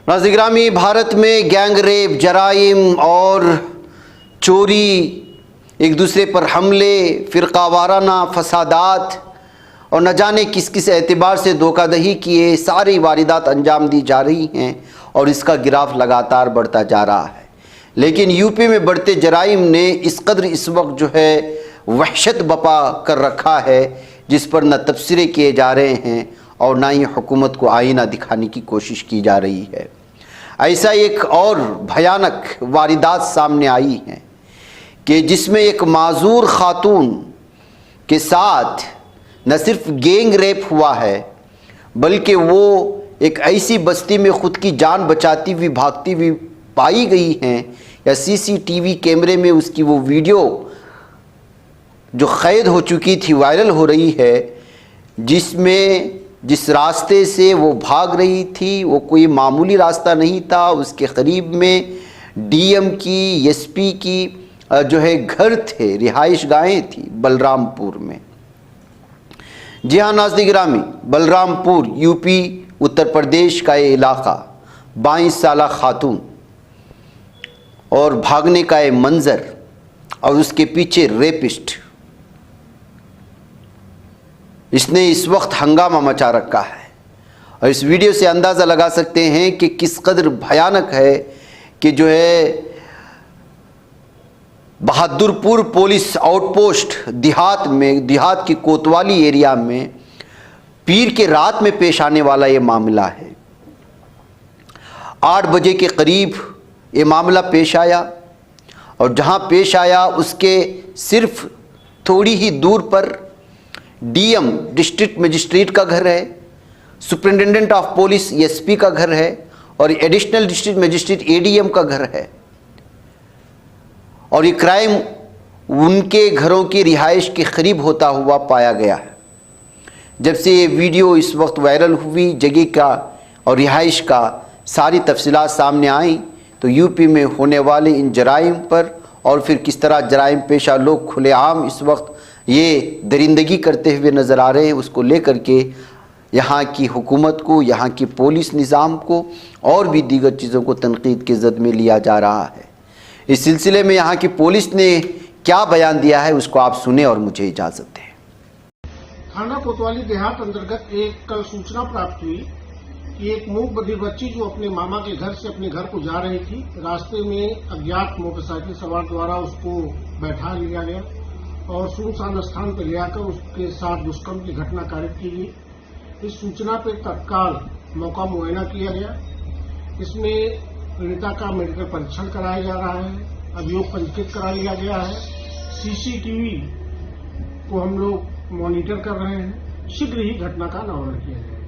नाज़रीन, भारत में gang rape, जराइम और चोरी, एक दूसरे पर हमले, फ़िरक़ावाराना फसादात और न जाने किस किस एतबार से धोखाधड़ी किए सारी वारदात अंजाम दी जा रही हैं और इसका गिराफ लगातार बढ़ता जा रहा है। लेकिन यूपी में बढ़ते जराइम ने इस कदर इस वक्त जो है वहशत बपा कर रखा है जिस पर न तबसरे किए जा रहे हैं और ना ही हुकूमत को आईना दिखाने की कोशिश की जा रही है। ऐसा एक और भयानक वारदात सामने आई है कि जिसमें एक माजूर खातून के साथ न सिर्फ गैंग रेप हुआ है बल्कि वो एक ऐसी बस्ती में ख़ुद की जान बचाती हुई भागती हुई पाई गई हैं या सीसीटीवी कैमरे में उसकी वो वीडियो जो क़ैद हो चुकी थी वायरल हो रही है, जिसमें जिस रास्ते से वो भाग रही थी वो कोई मामूली रास्ता नहीं था। उसके करीब में डीएम की, एसपी की जो है घर थे, रिहाइश गाहें थी बलरामपुर में। जी हाँ नाज़रीन, बलरामपुर यूपी उत्तर प्रदेश का ये इलाका, 22 साला खातून और भागने का ये मंज़र और उसके पीछे रेपिस्ट, इसने इस वक्त हंगामा मचा रखा है। और इस वीडियो से अंदाज़ा लगा सकते हैं कि किस कदर भयानक है कि जो है बहादुरपुर पुलिस आउटपोस्ट देहात की कोतवाली एरिया में पीर के रात में पेश आने वाला ये मामला है। 8 बजे के करीब ये मामला पेश आया और जहां पेश आया उसके सिर्फ थोड़ी ही दूर पर डीएम डिस्ट्रिक्ट मजिस्ट्रेट का घर है, सुपरिटेंडेंट ऑफ पुलिस एसपी का घर है और एडिशनल डिस्ट्रिक्ट मजिस्ट्रेट एडीएम का घर है। और ये क्राइम उनके घरों की रिहाइश के करीब होता हुआ पाया गया है। जब से ये वीडियो इस वक्त वायरल हुई, जगह का और रिहाइश का सारी तफसीलात सामने आई तो यूपी में होने वाले इन जराइम पर और फिर किस तरह जराइम पेशा लोग खुलेआम इस वक्त ये दरिंदगी करते हुए नज़र आ रहे हैं, उसको लेकर के यहाँ की हुकूमत को, यहाँ की पुलिस निज़ाम को और भी दीगर चीज़ों को तनकीद के ज़द में लिया जा रहा है। इस सिलसिले में यहाँ की पुलिस ने क्या बयान दिया है उसको आप सुने और मुझे इजाज़त दें। थाना कोतवाली देहात अंतर्गत एक कल सूचना प्राप्त हुई कि एक मूक बधिर बच्ची जो अपने मामा के घर से अपने घर को जा रही थी, रास्ते में अज्ञात मोटरसाइकिल सवार द्वारा उसको बैठा लिया गया और सुनसान स्थान पर ले आकर उसके साथ दुष्कर्म की घटना कारित की गई। इस सूचना पर तत्काल मौका मुआयना किया गया। इसमें पीड़िता का मेडिकल परीक्षण कराया जा रहा है, अभियोग पंजीकृत करा लिया गया है, सीसीटीवी को हम लोग मॉनिटर कर रहे हैं। शीघ्र ही घटना का अनावरण किया जाएगा।